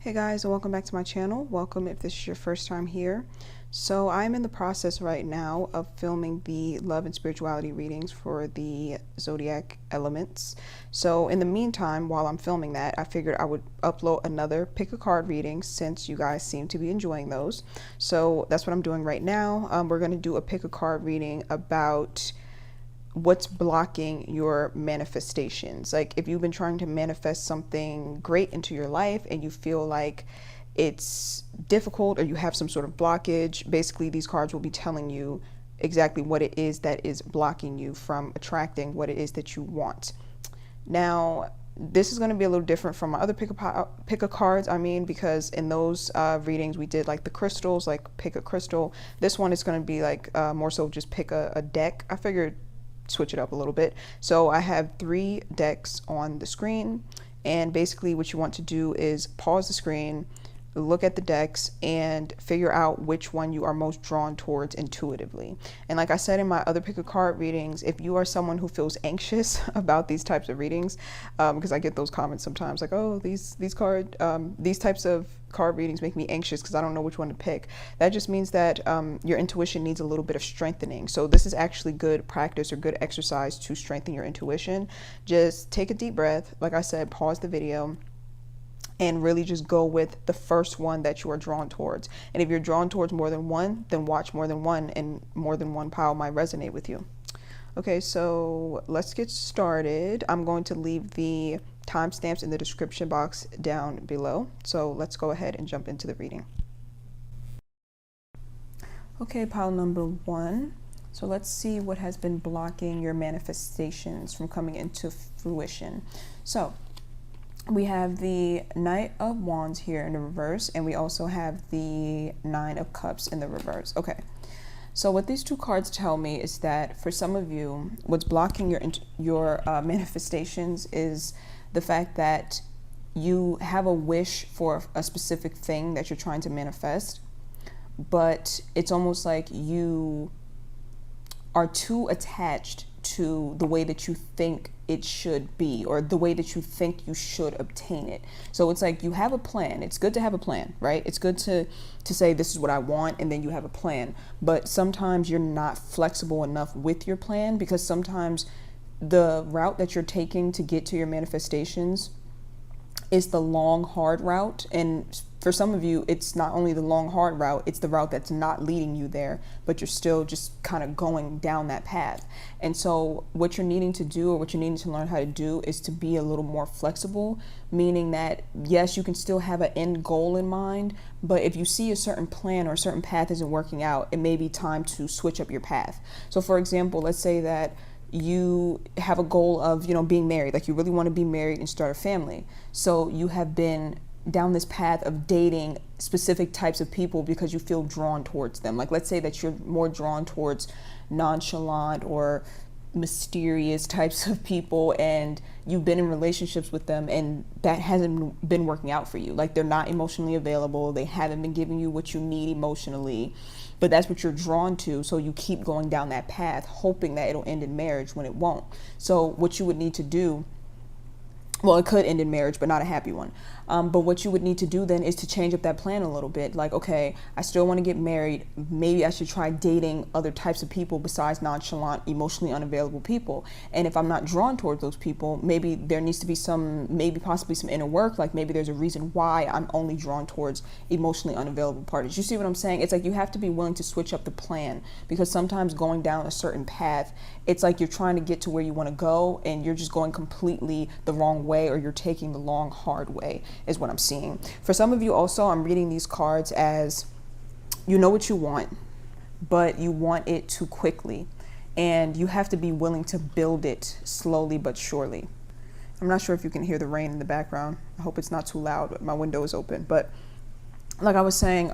Hey guys, and welcome back to my channel. Welcome if this is your first time here. So I'm in the process right now of filming the love and spirituality readings for the zodiac elements. So in the meantime, while I'm filming that, I figured I would upload another pick a card reading since you guys seem to be enjoying those. So that's what I'm doing right now. We're going to do a pick a card reading about what's blocking your manifestations. Like if you've been trying to manifest something great into your life and you feel like it's difficult or you have some sort of blockage, basically these cards will be telling you exactly what it is that is blocking you from attracting what it is that you want. Now, this is going to be a little different from my other pick a cards, because in those readings we did like the crystals, like pick a crystal. This one is going to be like more so just pick a deck. I figured switch it up a little bit. So I have 3 decks on the screen, and basically what you want to do is pause the screen, look at the decks, and figure out which one you are most drawn towards intuitively. And like I said in my other pick a card readings, if you are someone who feels anxious about these types of readings, because I get those comments sometimes like, oh, these types of card readings make me anxious because I don't know which one to pick. That just means that your intuition needs a little bit of strengthening. So this is actually good practice or good exercise to strengthen your intuition. Just take a deep breath. Like I said, pause the video and really just go with the first one that you are drawn towards. And if you're drawn towards more than one, then watch more than one, and more than one pile might resonate with you. Okay, so let's get started. I'm going to leave the timestamps in the description box down below. So let's go ahead and jump into the reading. Okay, pile number 1. So let's see what has been blocking your manifestations from coming into fruition. So we have the Knight of Wands here in the reverse, and we also have the Nine of Cups in the reverse. Okay, so what these 2 cards tell me is that for some of you, what's blocking your manifestations is the fact that you have a wish for a specific thing that you're trying to manifest, but it's almost like you are too attached to the way that you think it should be, or the way that you think you should obtain it. So it's like you have a plan. It's good to have a plan, right? It's good to say this is what I want, and then you have a plan. But sometimes you're not flexible enough with your plan, because sometimes the route that you're taking to get to your manifestations is the long, hard route. And for some of you, it's not only the long, hard route, it's the route that's not leading you there, but you're still just kind of going down that path. And so what you're needing to do, or what you're needing to learn how to do, is to be a little more flexible, meaning that yes, you can still have an end goal in mind, but if you see a certain plan or a certain path isn't working out, it may be time to switch up your path. So for example, let's say that you have a goal of, being married, like you really want to be married and start a family. So you have been down this path of dating specific types of people because you feel drawn towards them. Like let's say that you're more drawn towards nonchalant or mysterious types of people, and you've been in relationships with them and that hasn't been working out for you. Like they're not emotionally available, they haven't been giving you what you need emotionally, but that's what you're drawn to. So you keep going down that path hoping that it'll end in marriage when it won't. So what you would need to do, well, it could end in marriage, but not a happy one. But what you would need to do then is to change up that plan a little bit. Like, okay, I still want to get married. Maybe I should try dating other types of people besides nonchalant, emotionally unavailable people. And if I'm not drawn towards those people, maybe there needs to be possibly some inner work. Like maybe there's a reason why I'm only drawn towards emotionally unavailable parties. You see what I'm saying? It's like you have to be willing to switch up the plan, because sometimes going down a certain path, it's like you're trying to get to where you want to go and you're just going completely the wrong way, or you're taking the long, hard way, is what I'm seeing. For some of you also, I'm reading these cards as you know what you want, but you want it too quickly, and you have to be willing to build it slowly but surely. I'm not sure if you can hear the rain in the background. I hope it's not too loud, but my window is open. But like I was saying,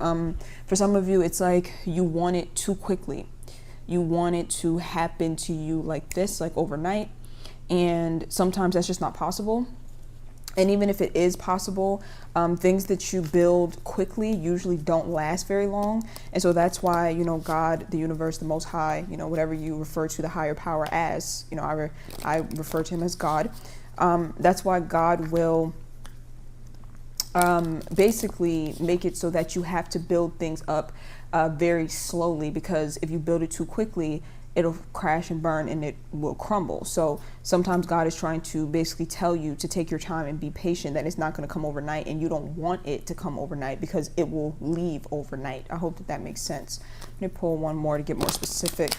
for some of you, it's like you want it too quickly. You want it to happen to you like this, like overnight. And sometimes that's just not possible. And even if it is possible, things that you build quickly usually don't last very long. And so that's why, God, the universe, the Most High, whatever you refer to the higher power as, I refer to him as God. That's why God will basically make it so that you have to build things up very slowly, because if you build it too quickly, it'll crash and burn and it will crumble. So sometimes God is trying to basically tell you to take your time and be patient, that it's not going to come overnight, and you don't want it to come overnight because it will leave overnight. I hope that that makes sense. Let me pull one more to get more specific.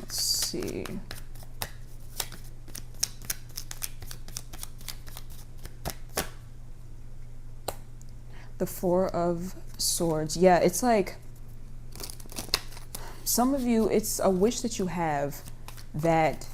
Let's see. The Four of Swords. Yeah, it's like some of you, it's a wish that you have, that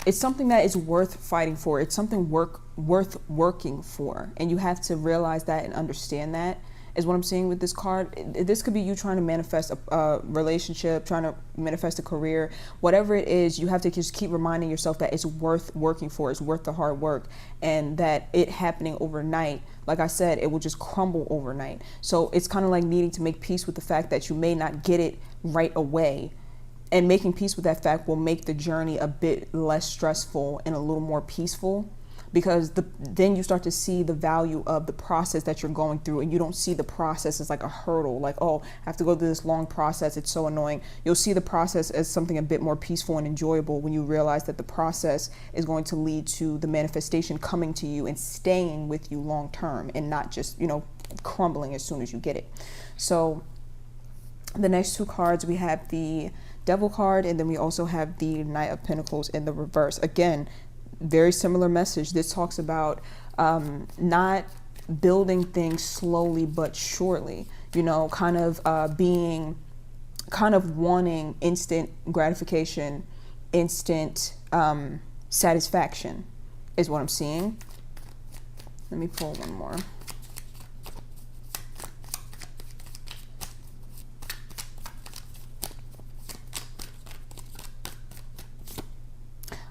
it's something that is worth fighting for. It's something worth working for. And you have to realize that and understand that, is what I'm seeing with this card. This could be you trying to manifest a relationship, trying to manifest a career, whatever it is. You have to just keep reminding yourself that it's worth working for, it's worth the hard work, and that it happening overnight, like I said, it will just crumble overnight. So it's kind of like needing to make peace with the fact that you may not get it right away. And making peace with that fact will make the journey a bit less stressful and a little more peaceful, because then you start to see the value of the process that you're going through, and you don't see the process as like a hurdle, like, oh, I have to go through this long process, it's so annoying. You'll see the process as something a bit more peaceful and enjoyable when you realize that the process is going to lead to the manifestation coming to you and staying with you long term, and not just, crumbling as soon as you get it. So the next two cards, we have the Devil card, and then we also have the Knight of Pentacles in the reverse. Again, very similar message. This talks about not building things slowly but surely, kind of wanting instant gratification, instant satisfaction is what I'm seeing. Let me pull one more.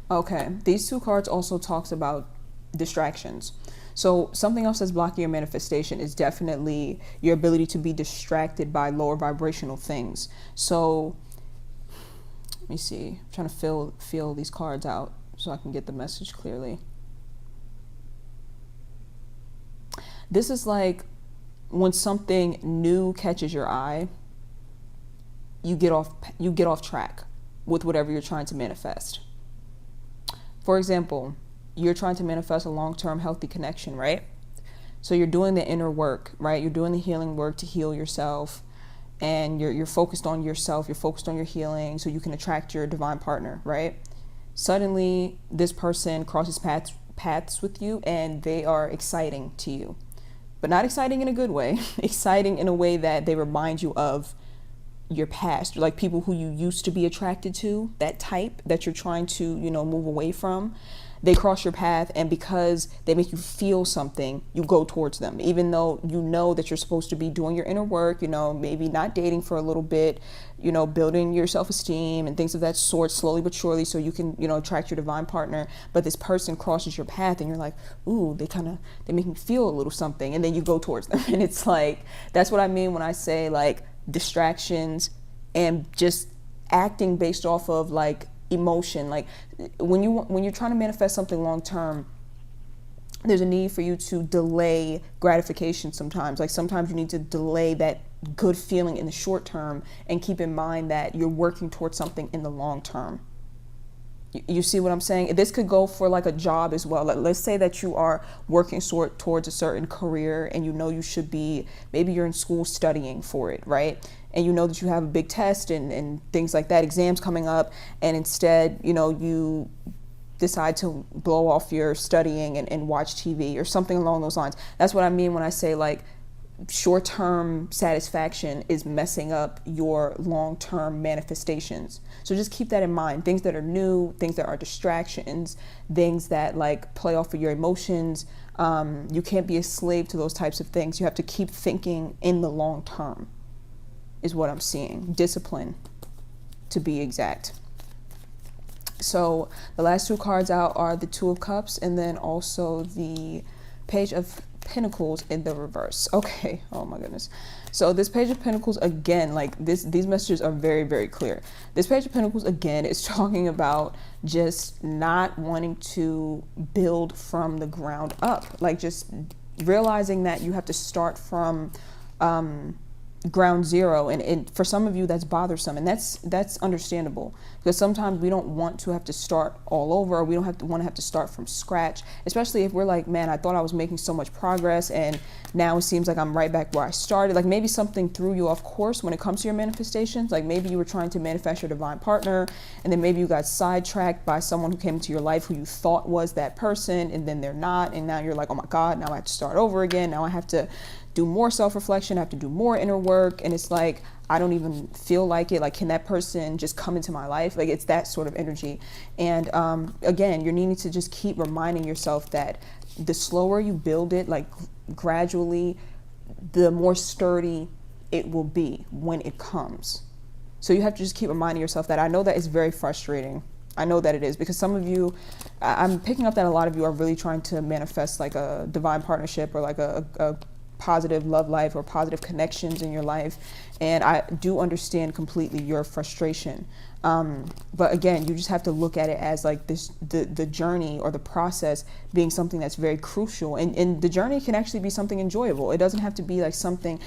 Okay, these two cards also talks about distractions. So something else that's blocking your manifestation is definitely your ability to be distracted by lower vibrational things. So let me see, I'm trying to feel these cards out so I can get the message clearly. This is like when something new catches your eye, you get off track with whatever you're trying to manifest. For example, you're trying to manifest a long-term healthy connection, right? So you're doing the inner work, right? You're doing the healing work to heal yourself, and you're focused on yourself, you're focused on your healing so you can attract your divine partner, right? Suddenly, this person crosses paths with you, and they are exciting to you. But not exciting in a good way, exciting in a way that they remind you of your past, like people who you used to be attracted to, that type that you're trying to, move away from. They cross your path, and because they make you feel something, you go towards them, even though you know that you're supposed to be doing your inner work, maybe not dating for a little bit, building your self-esteem and things of that sort, slowly but surely, so you can, attract your divine partner. But this person crosses your path, and you're like, ooh, they make me feel a little something, and then you go towards them. And it's like, that's what I mean when I say like distractions and just acting based off of like emotion. Like when you're trying to manifest something long term, there's a need for you to delay gratification sometimes. Like sometimes you need to delay that good feeling in the short term and keep in mind that you're working towards something in the long term. You see what I'm saying? This could go for like a job as well. Like, let's say that you are working towards a certain career, and you should be, maybe you're in school studying for it, right? And you know that you have a big test and things like that, exams coming up, and instead, you decide to blow off your studying and watch TV or something along those lines. That's what I mean when I say like short-term satisfaction is messing up your long-term manifestations. So just keep that in mind. Things that are new, things that are distractions, things that like play off of your emotions. You can't be a slave to those types of things. You have to keep thinking in the long term, is what I'm seeing. Discipline, to be exact. So the last two cards out are the Two of Cups, and then also the Page of Pentacles in the reverse. Okay, oh my goodness. So this Page of Pentacles, again, like these messages are very, very clear. This Page of Pentacles, again, is talking about just not wanting to build from the ground up. Like just realizing that you have to start from ground zero, and for some of you that's bothersome, and that's understandable, because sometimes we don't want to have to start all over, or we don't want to have to start from scratch, especially if we're like, man, I thought I was making so much progress and now it seems like I'm right back where I started. Like maybe something threw you off course when it comes to your manifestations. Like maybe you were trying to manifest your divine partner, and then maybe you got sidetracked by someone who came into your life who you thought was that person, and then they're not, and now you're like, oh my God, now I have to start over again. Now I have to do more self-reflection, I have to do more inner work, and it's like I don't even feel like it. Like, can that person just come into my life? Like, it's that sort of energy. And again, you're needing to just keep reminding yourself that the slower you build it, like gradually, the more sturdy it will be when it comes. So you have to just keep reminding yourself that. I know that it's very frustrating. I know that it is, because some of you, I'm picking up that a lot of you are really trying to manifest like a divine partnership, or like a positive love life, or positive connections in your life. And I do understand completely your frustration. But again, you just have to look at it as like this, the journey or the process being something that's very crucial. And the journey can actually be something enjoyable. It doesn't have to be like something,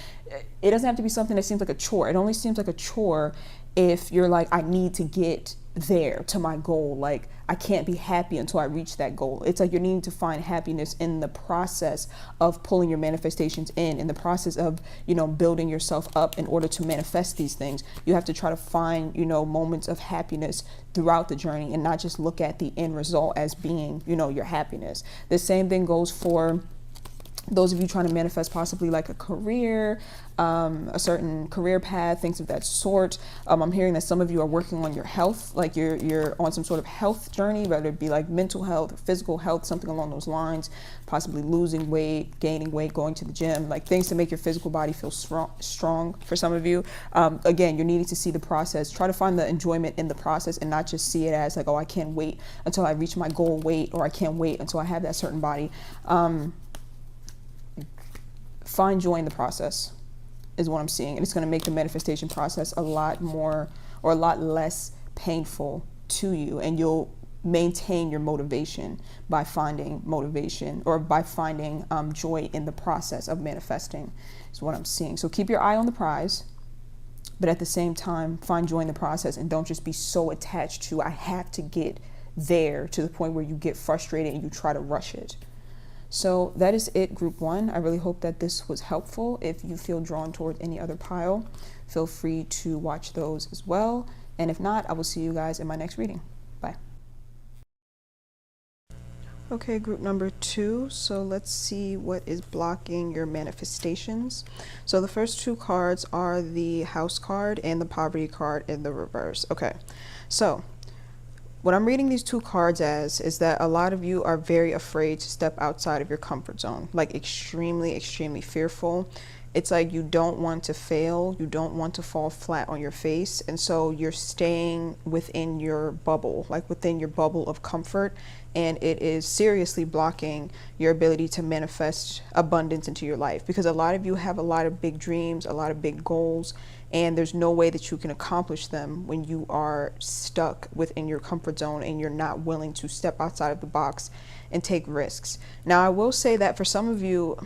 it doesn't have to be something that seems like a chore. It only seems like a chore if you're like, I need to get there to my goal. Like I can't be happy until I reach that goal. It's like you're needing to find happiness in the process of pulling your manifestations in the process of, you know, building yourself up in order to manifest these things. You have to try to find, you know, moments of happiness throughout the journey, and not just look at the end result as being, you know, your happiness. The same thing goes for those of you trying to manifest possibly like a career, a certain career path, things of that sort. I'm hearing that some of you are working on your health, like you're on some sort of health journey, whether it be like mental health or physical health, something along those lines, possibly losing weight, gaining weight, going to the gym, like things to make your physical body feel strong for some of you. Again, you're needing to see the process, try to find the enjoyment in the process, and not just see it as like, oh, I can't wait until I reach my goal weight, or I can't wait until I have that certain body. Find joy in the process is what I'm seeing, and it's going to make the manifestation process a lot more, or a lot less painful to you, and you'll maintain your motivation by finding motivation, or by finding joy in the process of manifesting is what I'm seeing. So keep your eye on the prize, but at the same time find joy in the process, and don't just be so attached to I have to get there, to the point where you get frustrated and you try to rush it. So that is it, group one. I really hope that this was helpful. If you feel drawn toward any other pile, feel free to watch those as well. And if not, I will see you guys in my next reading. Bye. Okay, group number two. So let's see what is blocking your manifestations. So the first two cards are the House card and the Poverty card in the reverse. Okay, so what I'm reading these two cards as is that a lot of you are very afraid to step outside of your comfort zone, like extremely, extremely fearful. It's like you don't want to fail, you don't want to fall flat on your face, and so you're staying within your bubble, like within your bubble of comfort, and it is seriously blocking your ability to manifest abundance into your life, because a lot of you have a lot of big dreams, a lot of big goals, and there's no way that you can accomplish them when you are stuck within your comfort zone and you're not willing to step outside of the box and take risks. Now, I will say that for some of you,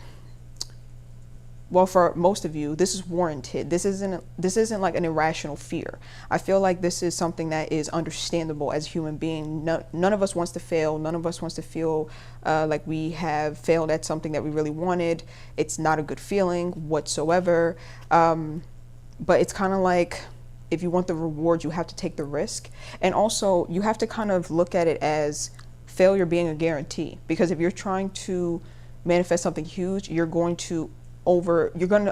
well, for most of you, this is warranted. This isn't like an irrational fear. I feel like this is something that is understandable as a human being. None of us wants to fail. None of us wants to feel like we have failed at something that we really wanted. It's not a good feeling whatsoever. But it's kind of like, if you want the reward, you have to take the risk. And also, you have to kind of look at it as failure being a guarantee. Because if you're trying to manifest something huge, you're going to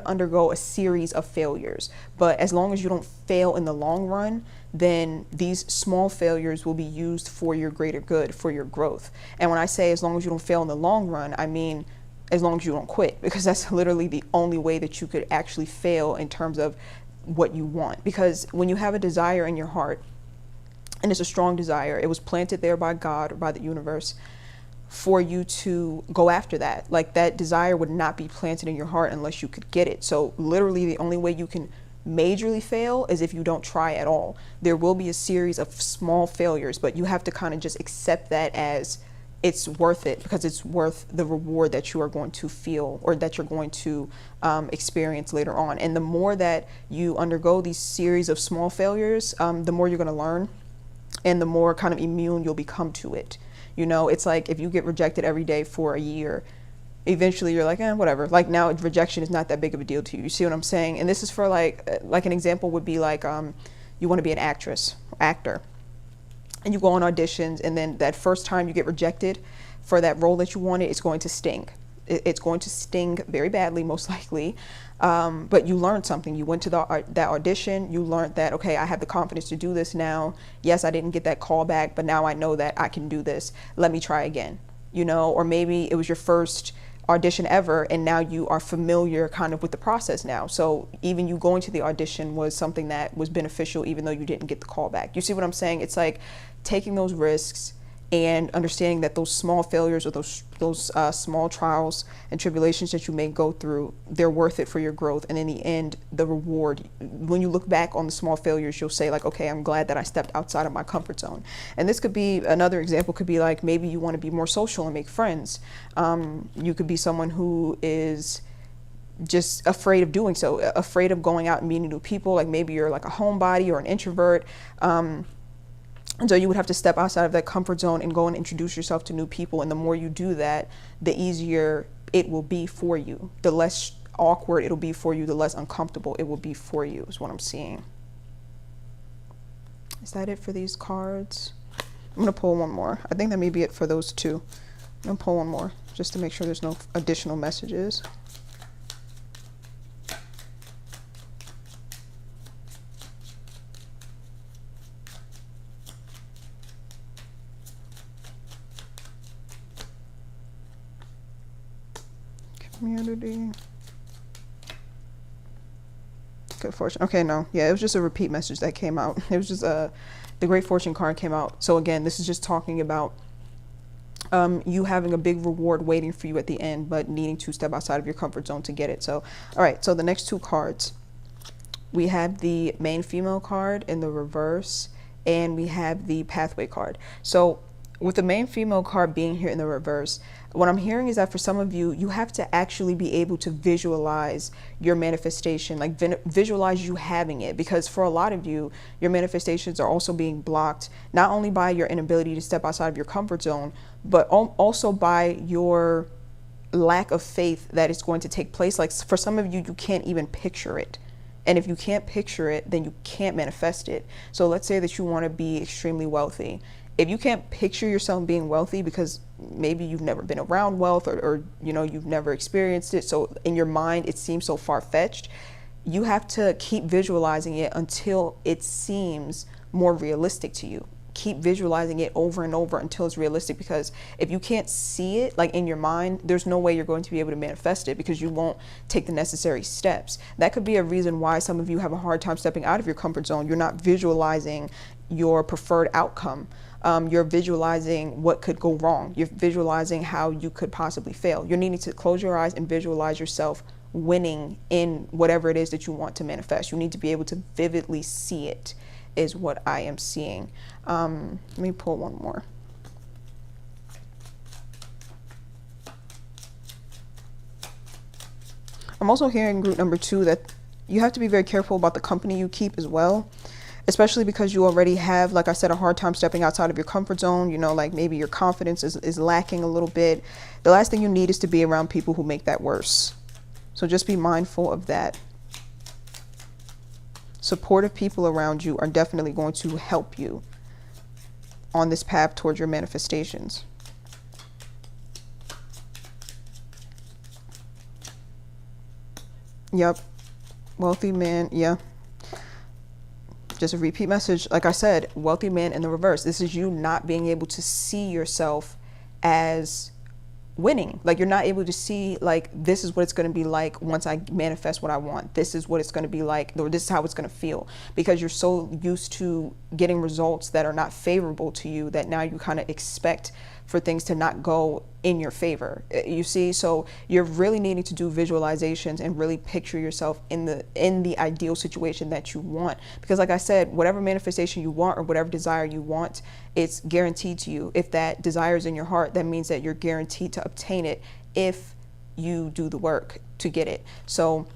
undergo a series of failures. But as long as you don't fail in the long run, then these small failures will be used for your greater good, for your growth. And when I say as long as you don't fail in the long run, I mean as long as you don't quit, because that's literally the only way that you could actually fail in terms of what you want. Because when you have a desire in your heart, and it's a strong desire, it was planted there by God or by the universe, for you to go after that. Like that desire would not be planted in your heart unless you could get it. So literally the only way you can majorly fail is if you don't try at all. There will be a series of small failures, but you have to kind of just accept that as it's worth it, because it's worth the reward that you are going to feel, or that you're going to experience later on. And the more that you undergo these series of small failures, the more you're going to learn, and the more kind of immune you'll become to it. You know, it's like if you get rejected every day for a year, eventually you're like, whatever. Like now rejection is not that big of a deal to you. You see what I'm saying? And this is for like an example would be like, you want to be an actor, and you go on auditions, and then that first time you get rejected for that role that you wanted, it's going to sting. It's going to sting very badly, most likely. But you learned something. You went to that audition. You learned that, okay, I have the confidence to do this now. Yes, I didn't get that call back, but now I know that I can do this. Let me try again. You know, or maybe it was your first audition ever, and now you are familiar kind of with the process now. So even you going to the audition was something that was beneficial, even though you didn't get the call back. You see what I'm saying? It's like taking those risks and understanding that those small failures, or those small trials and tribulations that you may go through, they're worth it for your growth. And in the end, the reward, when you look back on the small failures, you'll say like, okay, I'm glad that I stepped outside of my comfort zone. And this could be, another example could be like, maybe you want to be more social and make friends. You could be someone who is just afraid of doing so, afraid of going out and meeting new people. Like maybe you're like a homebody or an introvert. And so you would have to step outside of that comfort zone and go and introduce yourself to new people. And the more you do that, the easier it will be for you. The less awkward it'll be for you, the less uncomfortable it will be for you, is what I'm seeing. Is that it for these cards? I'm going to pull one more. I think that may be it for those two. I'm going to pull one more just to make sure there's no additional messages. Community. Good fortune. Okay, no. Yeah, it was just a repeat message that came out. It was just the Great Fortune card came out. So again, this is just talking about you having a big reward waiting for you at the end, but needing to step outside of your comfort zone to get it. So, all right. So the next two cards, we have the main female card in the reverse, and we have the pathway card. So with the main female card being here in the reverse, what I'm hearing is that for some of you, you have to actually be able to visualize your manifestation, like visualize you having it. Because for a lot of you, your manifestations are also being blocked, not only by your inability to step outside of your comfort zone, but also by your lack of faith that it's going to take place. Like for some of you, you can't even picture it. And if you can't picture it, then you can't manifest it. So let's say that you want to be extremely wealthy. If you can't picture yourself being wealthy because maybe you've never been around wealth, or you know, you've never experienced it, so in your mind it seems so far-fetched, you have to keep visualizing it until it seems more realistic to you. Keep visualizing it over and over until it's realistic, because if you can't see it like in your mind, there's no way you're going to be able to manifest it, because you won't take the necessary steps. That could be a reason why some of you have a hard time stepping out of your comfort zone. You're not visualizing your preferred outcome. You're visualizing what could go wrong. You're visualizing how you could possibly fail. You're needing to close your eyes and visualize yourself winning in whatever it is that you want to manifest. You need to be able to vividly see it, is what I am seeing. Let me pull one more. I'm also hearing group number 2 that you have to be very careful about the company you keep as well, especially because you already have, like I said, a hard time stepping outside of your comfort zone. You know, like maybe your confidence is lacking a little bit. The last thing you need is to be around people who make that worse. So just be mindful of that. Supportive people around you are definitely going to help you on this path towards your manifestations. Yep. Wealthy man. Yeah. Just a repeat message. Like I said, wealthy man in the reverse. This is you not being able to see yourself as winning. Like you're not able to see, like, this is what it's going to be like once I manifest what I want. This is what it's going to be like, or this is how it's going to feel, because you're so used to getting results that are not favorable to you that now you kind of expect for things to not go in your favor. You see, so you're really needing to do visualizations and really picture yourself in the ideal situation that you want, because like I said, whatever manifestation you want or whatever desire you want, it's guaranteed to you. If that desire is in your heart, that means that you're guaranteed to obtain it if you do the work to get it. So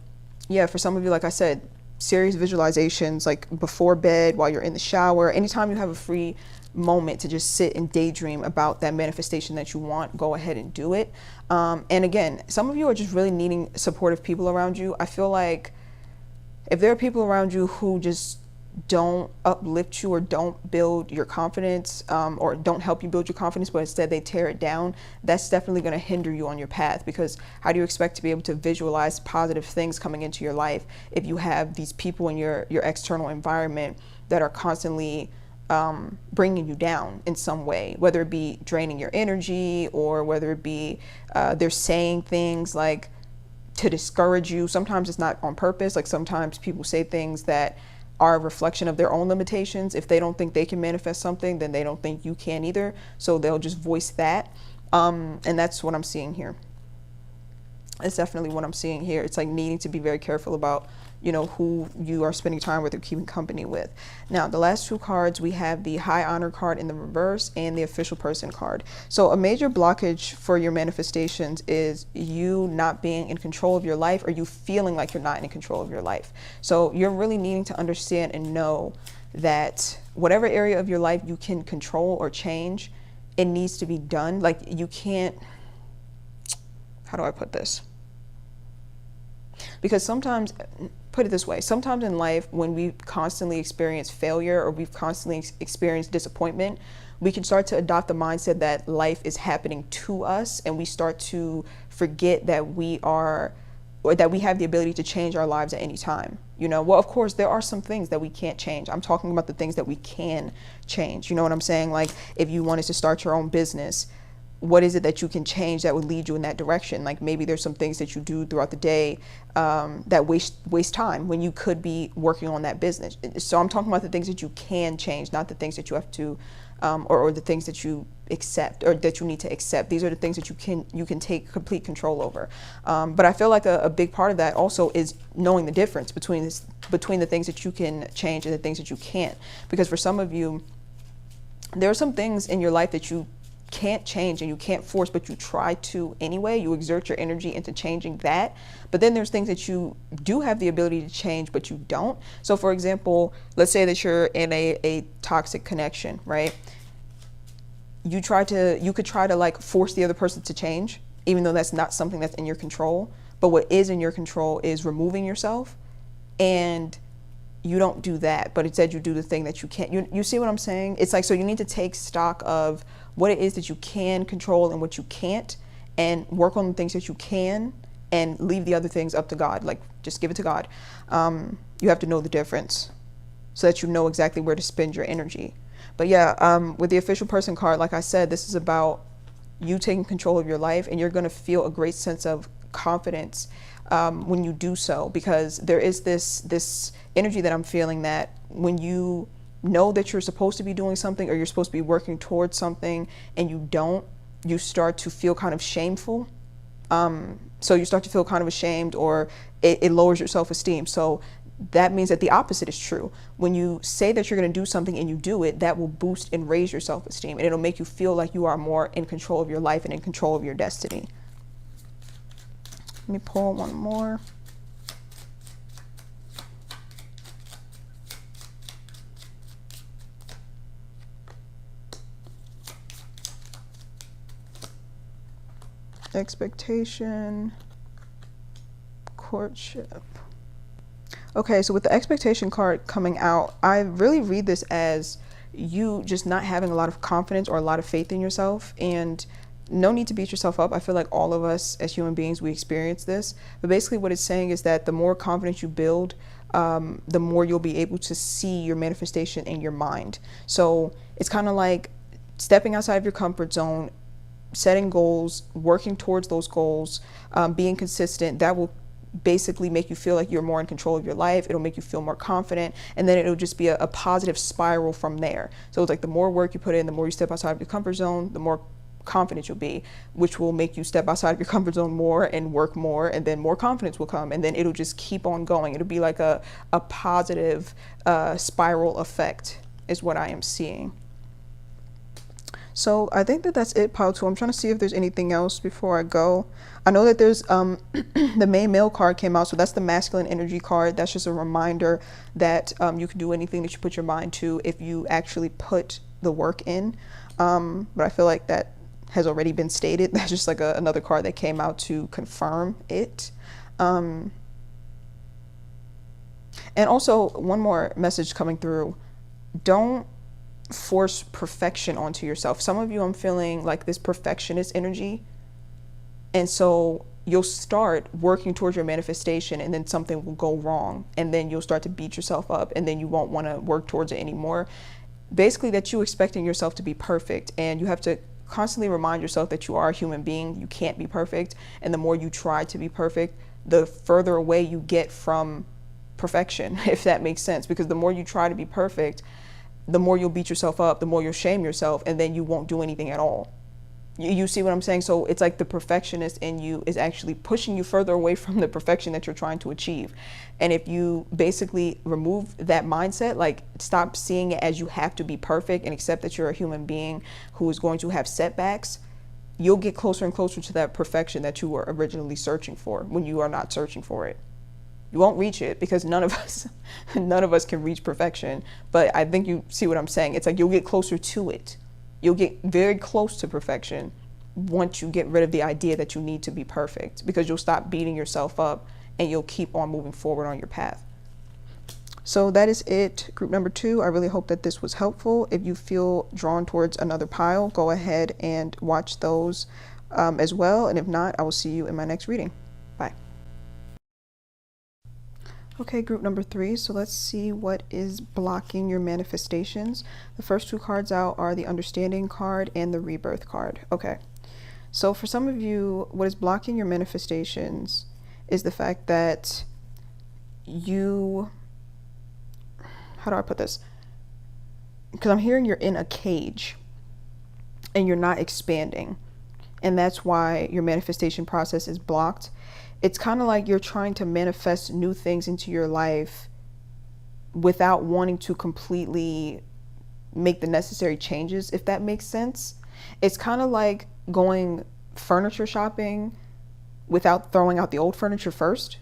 yeah, for some of you, like I said, serious visualizations, like before bed, while you're in the shower, anytime you have a free moment to just sit and daydream about that manifestation that you want, go ahead and do it. And again, some of you are just really needing supportive people around you. I feel like if there are people around you who just don't uplift you or don't build your confidence, or don't help you build your confidence, but instead they tear it down, that's definitely going to hinder you on your path. Because how do you expect to be able to visualize positive things coming into your life if you have these people in your external environment that are constantly bringing you down in some way, whether it be draining your energy or whether it be they're saying things like to discourage you. Sometimes it's not on purpose. Like sometimes people say things that are a reflection of their own limitations. If they don't think they can manifest something, then they don't think you can either. So they'll just voice that. And that's what I'm seeing here. It's definitely what I'm seeing here. It's like needing to be very careful about, you know, who you are spending time with or keeping company with. Now, the last two cards, we have the High Honor card in the reverse and the Official Person card. So a major blockage for your manifestations is you not being in control of your life, or you feeling like you're not in control of your life. So you're really needing to understand and know that whatever area of your life you can control or change, it needs to be done. Like you can't, how do I put this? Because sometimes, put it this way, sometimes in life when we constantly experience failure or we've constantly experienced disappointment, we can start to adopt the mindset that life is happening to us, and we start to forget that we are, or that we have the ability to change our lives at any time. You know, well, of course, there are some things that we can't change. I'm talking about the things that we can change. You know what I'm saying? Like if you wanted to start your own business, what is it that you can change that would lead you in that direction? Like maybe there's some things that you do throughout the day that waste time when you could be working on that business. So I'm talking about the things that you can change, not the things that you have to, or the things that you accept or that you need to accept. These are the things that you can take complete control over. But I feel like a big part of that also is knowing the difference between the things that you can change and the things that you can't. Because for some of you, there are some things in your life that you can't change and you can't force, but you try to anyway. You exert your energy into changing that. But then there's things that you do have the ability to change, but you don't. So for example, let's say that you're in a toxic connection, right? You could try to like force the other person to change, even though that's not something that's in your control. But what is in your control is removing yourself, and you don't do that, but instead you do the thing that you can't. You see what I'm saying? It's like, so you need to take stock of what it is that you can control and what you can't, and work on the things that you can and leave the other things up to God. Like just give it to God. You have to know the difference so that you know exactly where to spend your energy. But yeah, with the Official Person card, like I said, this is about you taking control of your life, and you're going to feel a great sense of confidence when you do so, because there is this energy that I'm feeling that when you know that you're supposed to be doing something or you're supposed to be working towards something and you don't, you start to feel kind of shameful. So you start to feel kind of ashamed, or it lowers your self-esteem. So that means that the opposite is true. When you say that you're going to do something and you do it, that will boost and raise your self-esteem, and it'll make you feel like you are more in control of your life and in control of your destiny. Let me pull one more. Expectation, courtship. Okay, so with the expectation card coming out, I really read this as you just not having a lot of confidence or a lot of faith in yourself. And no need to beat yourself up. I feel like all of us as human beings, we experience this. But basically what it's saying is that the more confidence you build, the more you'll be able to see your manifestation in your mind. So it's kind of like stepping outside of your comfort zone, setting goals, working towards those goals, being consistent. That will basically make you feel like you're more in control of your life. It'll make you feel more confident, and then it'll just be a positive spiral from there. So it's like the more work you put in, the more you step outside of your comfort zone, the more confident you'll be, which will make you step outside of your comfort zone more and work more, and then more confidence will come, and then it'll just keep on going. It'll be like a positive spiral effect is what I am seeing. So I think that that's it, pile 2. I'm trying to see if there's anything else before I go. I know that there's the main male card came out, so that's the masculine energy card. That's just a reminder that you can do anything that you put your mind to if you actually put the work in. But I feel like that has already been stated. That's just like another card that came out to confirm it. And also one more message coming through. Don't force perfection onto yourself. Some of you, I'm feeling like this perfectionist energy, and so you'll start working towards your manifestation, and then something will go wrong, and then you'll start to beat yourself up, and then you won't want to work towards it anymore. Basically, that you expecting yourself to be perfect, and you have to constantly remind yourself that you are a human being. You can't be perfect, and the more you try to be perfect, the further away you get from perfection, if that makes sense. Because the more you try to be perfect, the more you'll beat yourself up, the more you'll shame yourself, and then you won't do anything at all. You see what I'm saying? So it's like the perfectionist in you is actually pushing you further away from the perfection that you're trying to achieve. And if you basically remove that mindset, like stop seeing it as you have to be perfect and accept that you're a human being who is going to have setbacks, you'll get closer and closer to that perfection that you were originally searching for when you are not searching for it. You won't reach it because none of us can reach perfection. But I think you see what I'm saying. It's like you'll get closer to it. You'll get very close to perfection once you get rid of the idea that you need to be perfect, because you'll stop beating yourself up and you'll keep on moving forward on your path. So that is it, group number 2. I really hope that this was helpful. If you feel drawn towards another pile, go ahead and watch those as well. And if not, I will see you in my next reading. Bye. Okay, group number 3. So let's see what is blocking your manifestations. The first 2 cards out are the Understanding card and the Rebirth card. Okay, so for some of you, what is blocking your manifestations is the fact that you, how do I put this? Because I'm hearing you're in a cage and you're not expanding. And that's why your manifestation process is blocked. It's kind of like you're trying to manifest new things into your life without wanting to completely make the necessary changes, if that makes sense. It's kind of like going furniture shopping without throwing out the old furniture first.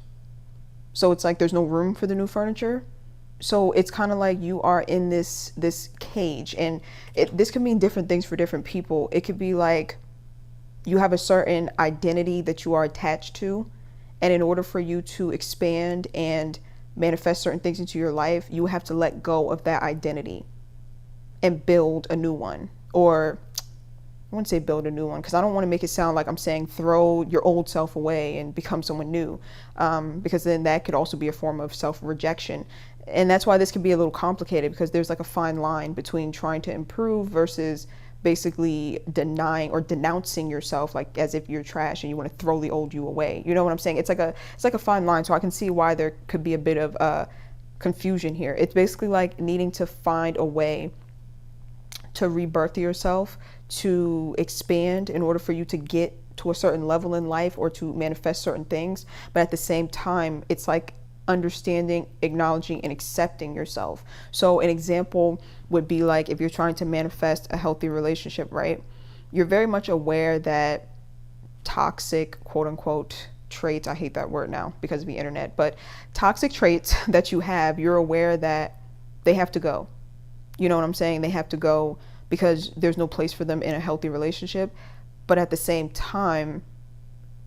So it's like there's no room for the new furniture. So it's kind of like you are in this cage, and this can mean different things for different people. It could be like you have a certain identity that you are attached to, and in order for you to expand and manifest certain things into your life, you have to let go of that identity and build a new one. Or I wouldn't say build a new one, because I don't want to make it sound like I'm saying throw your old self away and become someone new, because then that could also be a form of self-rejection. And that's why this can be a little complicated, because there's like a fine line between trying to improve versus basically denying or denouncing yourself, like as if you're trash and you want to throw the old you away. You know what I'm saying? It's like a fine line. So I can see why there could be a bit of confusion here. It's basically like needing to find a way to rebirth yourself, to expand in order for you to get to a certain level in life or to manifest certain things. But at the same time, it's like understanding, acknowledging, and accepting yourself. So an example would be like if you're trying to manifest a healthy relationship, right? You're very much aware that toxic, quote unquote, traits, I hate that word now because of the internet, but toxic traits that you have, you're aware that they have to go. You know what I'm saying? They have to go because there's no place for them in a healthy relationship. But at the same time,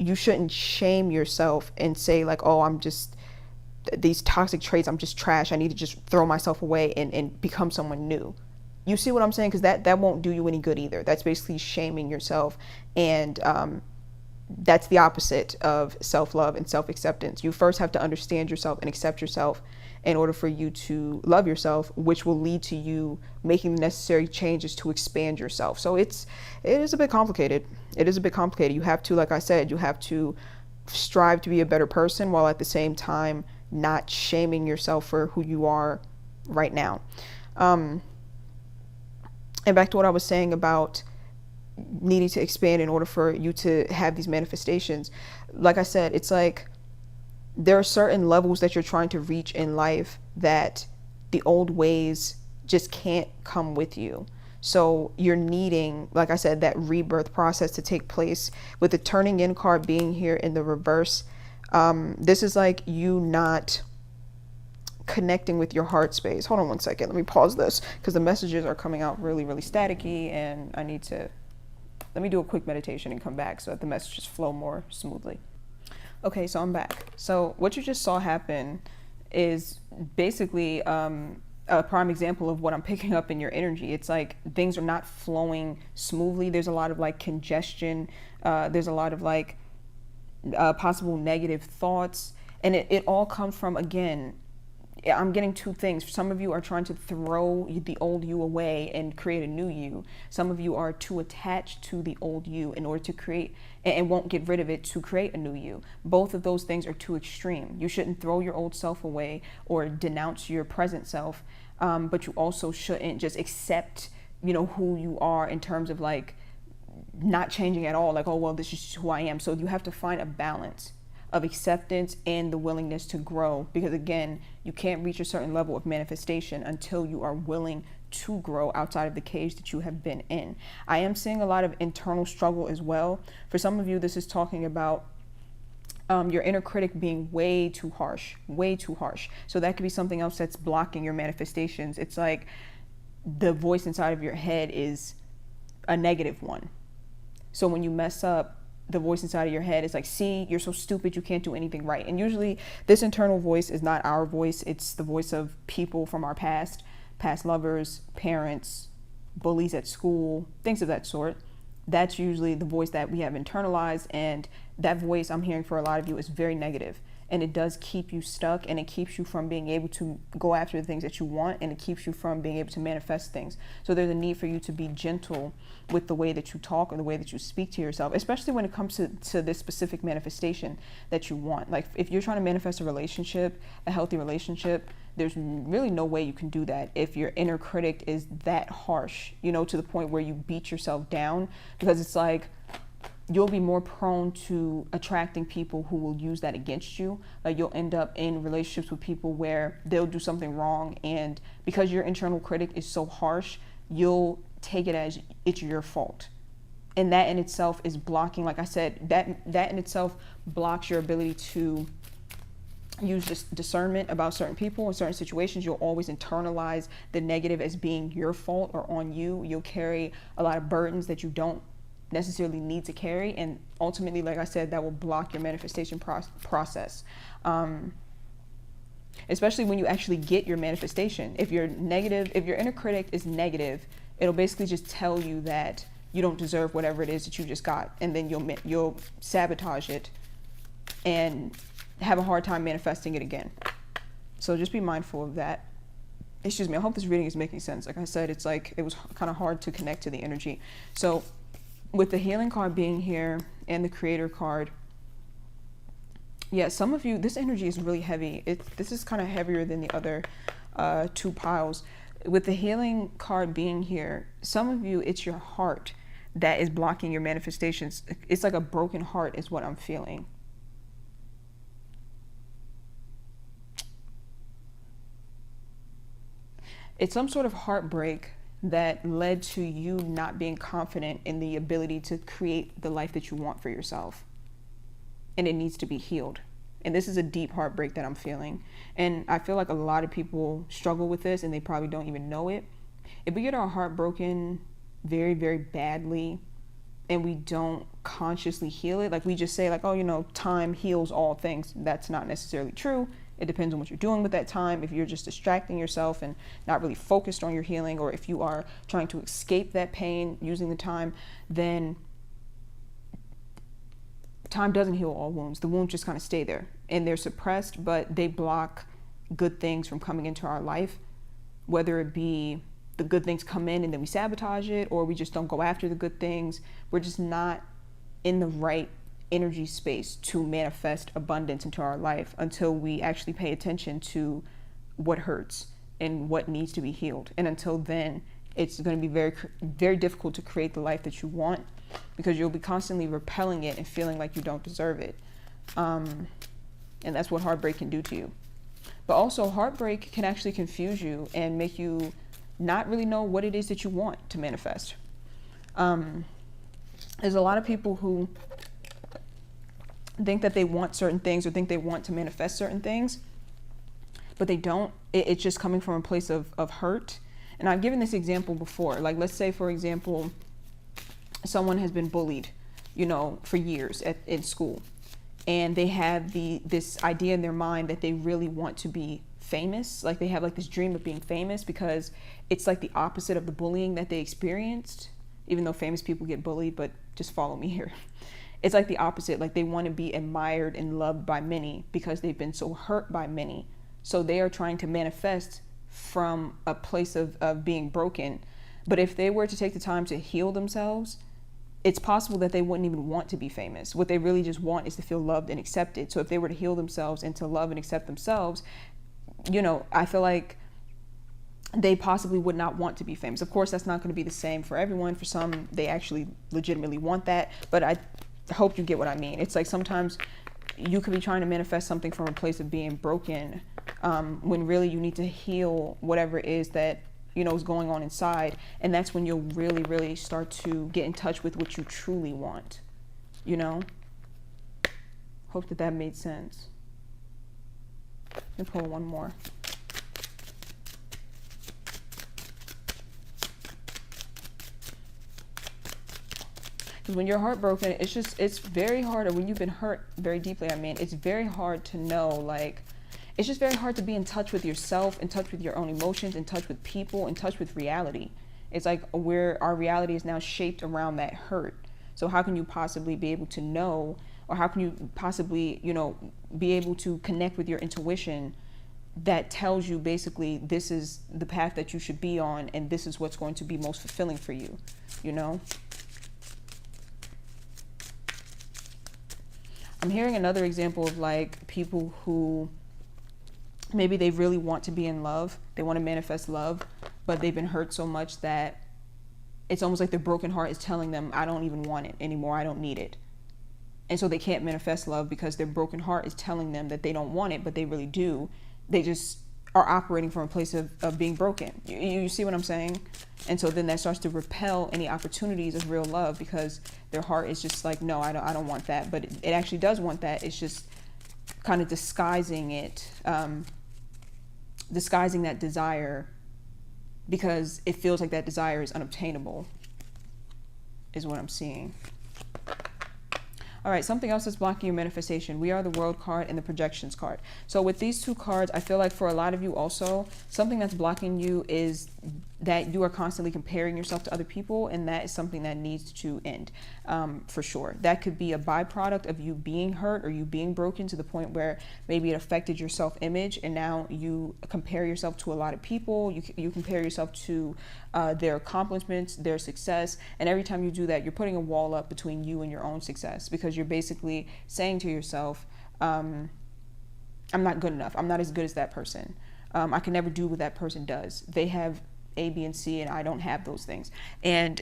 you shouldn't shame yourself and say like, oh, I'm just these toxic traits, I'm just trash, I need to just throw myself away and become someone new. You see what I'm saying? Because that won't do you any good either. That's basically shaming yourself, and that's the opposite of self-love and self-acceptance. You first have to understand yourself and accept yourself in order for you to love yourself, which will lead to you making the necessary changes to expand yourself. So it is a bit complicated. It is a bit complicated. You have to, like I said, you have to strive to be a better person while at the same time not shaming yourself for who you are right now. And back to what I was saying about needing to expand in order for you to have these manifestations. Like I said, it's like there are certain levels that you're trying to reach in life that the old ways just can't come with you. So you're needing, like I said, that rebirth process to take place. With the turning in card being here in the reverse, this is like you not connecting with your heart space. Hold on one second. Let me pause this because the messages are coming out really, really staticky, and I need to, let me do a quick meditation and come back so that the messages flow more smoothly. Okay, so I'm back. So what you just saw happen is basically a prime example of what I'm picking up in your energy. It's like things are not flowing smoothly. There's a lot of like congestion. There's a lot of like possible negative thoughts. And it all comes from, again, I'm getting two things. Some of you are trying to throw the old you away and create a new you. Some of you are too attached to the old you in order to create, and won't get rid of it to create a new you. Both of those things are too extreme. You shouldn't throw your old self away or denounce your present self, but you also shouldn't just accept, who you are in terms of like not changing at all. Like, oh, well, this is who I am. So you have to find a balance of acceptance and the willingness to grow, because again, you can't reach a certain level of manifestation until you are willing to grow outside of the cage that you have been in. I am seeing a lot of internal struggle as well. For some of you, this is talking about your inner critic being way too harsh. So that could be something else that's blocking your manifestations. It's like the voice inside of your head is a negative one. So when you mess up, the voice inside of your head is like, see, you're so stupid, you can't do anything right. And usually this internal voice is not our voice. It's the voice of people from our past lovers, parents, bullies at school, things of that sort. That's usually the voice that we have internalized. And that voice I'm hearing for a lot of you is very negative. And it does keep you stuck, and it keeps you from being able to go after the things that you want, and it keeps you from being able to manifest things. So there's a need for you to be gentle with the way that you talk or the way that you speak to yourself, especially when it comes to this specific manifestation that you want. Like if you're trying to manifest a relationship, a healthy relationship, there's really no way you can do that if your inner critic is that harsh, to the point where you beat yourself down, because it's like, you'll be more prone to attracting people who will use that against you. Like you'll end up in relationships with people where they'll do something wrong, and because your internal critic is so harsh, you'll take it as it's your fault. And that in itself is blocking, like I said, that in itself blocks your ability to use discernment about certain people and certain situations. You'll always internalize the negative as being your fault or on you. You'll carry a lot of burdens that you don't necessarily need to carry, and ultimately, like I said, that will block your manifestation process, especially when you actually get your manifestation. If you're negative, if your inner critic is negative, it'll basically just tell you that you don't deserve whatever it is that you just got, and then you'll sabotage it and have a hard time manifesting it again. So just be mindful of that. Excuse me, I hope this reading is making sense. Like I said, it's like it was kind of hard to connect to the energy. So with the healing card being here and the creator card, yeah, some of you, this energy is really heavy. This is kind of heavier than the other two piles. With the healing card being here, some of you, it's your heart that is blocking your manifestations. It's like a broken heart is what I'm feeling. It's some sort of heartbreak that led to you not being confident in the ability to create the life that you want for yourself. And it needs to be healed. And this is a deep heartbreak that I'm feeling. And I feel like a lot of people struggle with this, and they probably don't even know it. If we get our heart broken very, very badly, and we don't consciously heal it, like we just say like, oh, time heals all things. That's not necessarily true. It depends on what you're doing with that time. If you're just distracting yourself and not really focused on your healing, or if you are trying to escape that pain using the time, then time doesn't heal all wounds. The wounds just kind of stay there, and they're suppressed, but they block good things from coming into our life, whether it be the good things come in and then we sabotage it, or we just don't go after the good things. We're just not in the right energy space to manifest abundance into our life until we actually pay attention to what hurts and what needs to be healed. And until then, it's going to be very difficult to create the life that you want, because you'll be constantly repelling it and feeling like you don't deserve it. And that's what heartbreak can do to you. But also, heartbreak can actually confuse you and make you not really know what it is that you want to manifest. There's a lot of people who think that they want certain things or think they want to manifest certain things, but they don't. It's just coming from a place of hurt. And I've given this example before. Like, let's say, for example, someone has been bullied, for years in school. And they have this idea in their mind that they really want to be famous. Like, they have like this dream of being famous because it's like the opposite of the bullying that they experienced, even though famous people get bullied, but just follow me here. It's like the opposite. Like, they want to be admired and loved by many because they've been so hurt by many. So they are trying to manifest from a place of being broken. But if they were to take the time to heal themselves, it's possible that they wouldn't even want to be famous. What they really just want is to feel loved and accepted. So if they were to heal themselves and to love and accept themselves, I feel like they possibly would not want to be famous. Of course, that's not going to be the same for everyone. For some, they actually legitimately want that. But I hope you get what I mean. It's like sometimes you could be trying to manifest something from a place of being broken, when really you need to heal whatever it is that is going on inside. And that's when you'll really, really start to get in touch with what you truly want. Hope that made sense. Let me pull one more. Because when you're heartbroken, it's very hard, or when you've been hurt very deeply, it's very hard to know, it's just very hard to be in touch with yourself, in touch with your own emotions, in touch with people, in touch with reality. It's like where our reality is now shaped around that hurt. So how can you possibly be able to know, or how can you possibly, be able to connect with your intuition that tells you basically this is the path that you should be on and this is what's going to be most fulfilling for you, I'm hearing another example of people who maybe they really want to be in love. They want to manifest love, but they've been hurt so much that it's almost like their broken heart is telling them, I don't even want it anymore. I don't need it. And so they can't manifest love because their broken heart is telling them that they don't want it, but they really do. They just are operating from a place of being broken. You see what I'm saying? And so then that starts to repel any opportunities of real love because their heart is just like, no, I don't want that. But it actually does want that. It's just kind of disguising it, disguising that desire because it feels like that desire is unobtainable, is what I'm seeing. All right, something else that's blocking your manifestation. We are the World card and the Projections card. So with these two cards, I feel like for a lot of you also, something that's blocking you is that you are constantly comparing yourself to other people, and that is something that needs to end, for sure. That could be a byproduct of you being hurt or you being broken to the point where maybe it affected your self-image, and now you compare yourself to a lot of people. You compare yourself to their accomplishments, their success, and every time you do that, you're putting a wall up between you and your own success because you're basically saying to yourself, I'm not good enough. I'm not as good as that person. I can never do what that person does. They have A, B, and C, and I don't have those things. And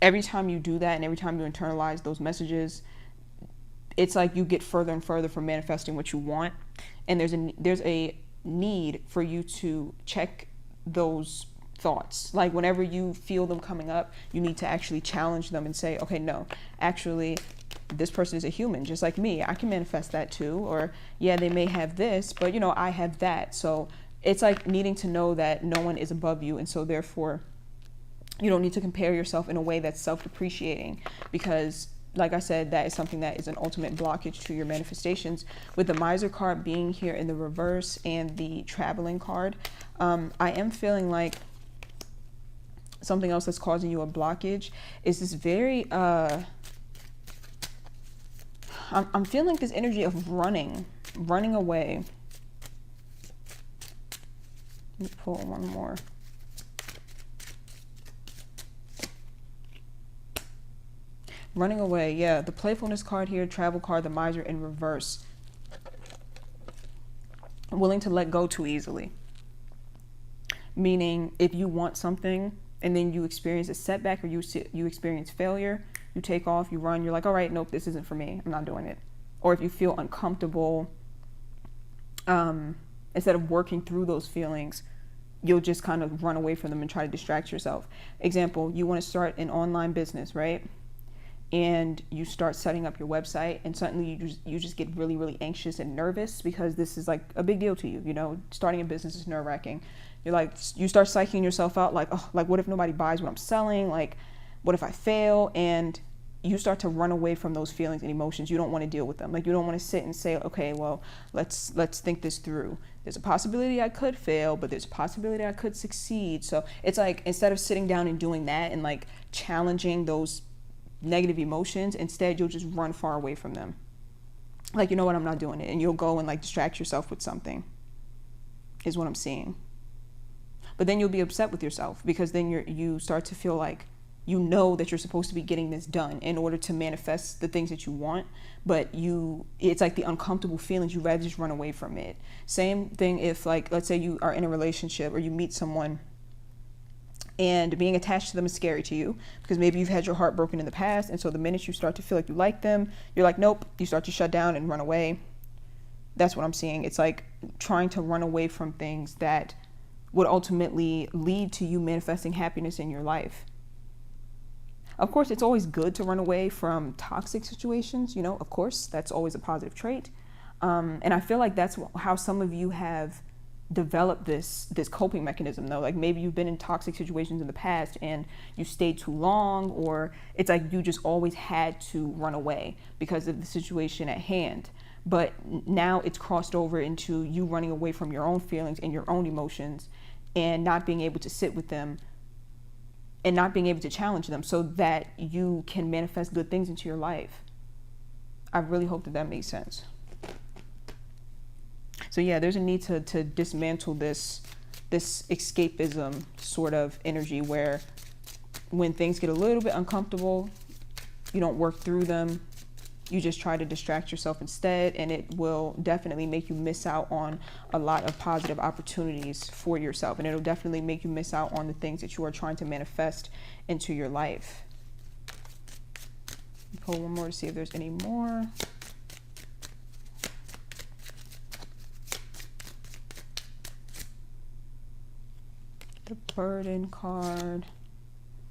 every time you do that and every time you internalize those messages, it's like you get further and further from manifesting what you want. And there's a need for you to check those thoughts. Like whenever you feel them coming up, you need to actually challenge them and say, okay, no, actually, this person is a human just like me. I can manifest that too. Or yeah, they may have this, but I have that. So it's like needing to know that no one is above you. And so therefore you don't need to compare yourself in a way that's self-depreciating, because like I said, that is something that is an ultimate blockage to your manifestations. With the Miser card being here in the reverse and the Traveling card, I am feeling like something else that's causing you a blockage is this very, I'm feeling like this energy of running away. Let me pull one more. Running away, yeah. The Playfulness card here, Travel card, the Miser in reverse. Willing to let go too easily. Meaning, if you want something and then you experience a setback, or you experience failure, you take off, you run, you're like, all right, nope, this isn't for me, I'm not doing it. Or if you feel uncomfortable, instead of working through those feelings, you'll just kind of run away from them and try to distract yourself. Example, you want to start an online business, right? And you start setting up your website, and suddenly you just get really, really anxious and nervous because this is like a big deal to you. You know, starting a business is nerve-wracking. You're like, you start psyching yourself out, like, oh, like what if nobody buys what I'm selling? Like, what if I fail? And you start to run away from those feelings and emotions. You don't want to deal with them. Like, you don't want to sit and say, okay, well, let's think this through. There's a possibility I could fail, but there's a possibility I could succeed. So it's like, instead of sitting down and doing that and like challenging those negative emotions, instead you'll just run far away from them. Like, you know what, I'm not doing it. And you'll go and like distract yourself with something, is what I'm seeing. But then you'll be upset with yourself, because then you start to feel like, you know that you're supposed to be getting this done in order to manifest the things that you want, but it's like the uncomfortable feelings, you rather just run away from it. Same thing if, like, let's say you are in a relationship or you meet someone and being attached to them is scary to you because maybe you've had your heart broken in the past, and so the minute you start to feel like you like them, you're like, nope, you start to shut down and run away. That's what I'm seeing. It's like trying to run away from things that would ultimately lead to you manifesting happiness in your life. Of course, it's always good to run away from toxic situations, you know, of course, that's always a positive trait. And I feel like that's how some of you have developed this coping mechanism, though. Like, maybe you've been in toxic situations in the past and you stayed too long, or it's like you just always had to run away because of the situation at hand. But now it's crossed over into you running away from your own feelings and your own emotions and not being able to sit with them and not being able to challenge them so that you can manifest good things into your life. I really hope that makes sense. So yeah, there's a need to dismantle this escapism sort of energy where when things get a little bit uncomfortable, you don't work through them. You just try to distract yourself instead, and it will definitely make you miss out on a lot of positive opportunities for yourself, and it'll definitely make you miss out on the things that you are trying to manifest into your life. Pull one more to see if there's any more. The burden card,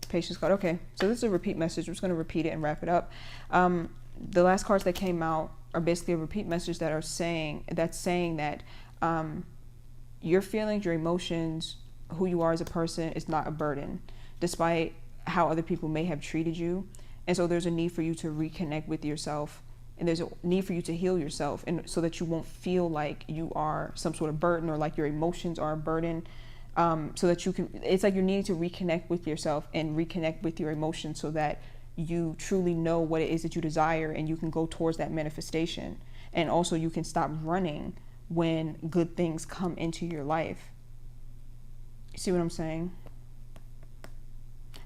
patience card. Okay, so this is a repeat message. I'm just going to repeat it and wrap it up. The last cards that came out are basically a repeat message that are saying that your feelings, your emotions, who you are as a person is not a burden, despite how other people may have treated you. And so there's a need for you to reconnect with yourself, and there's a need for you to heal yourself, and so that you won't feel like you are some sort of burden or like your emotions are a burden. So that you can, it's like you're needing to reconnect with yourself and reconnect with your emotions so that you truly know what it is that you desire, and you can go towards that manifestation. And also you can stop running when good things come into your life. You see what I'm saying?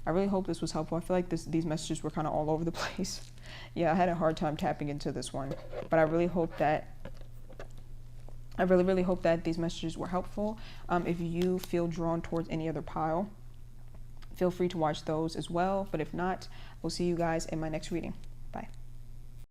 I really hope this was helpful. I feel like these messages were kind of all over the place. Yeah, I had a hard time tapping into this one, but I really hope that really hope that these messages were helpful. If you feel drawn towards any other pile, feel free to watch those as well. But if not, we'll see you guys in my next reading. Bye.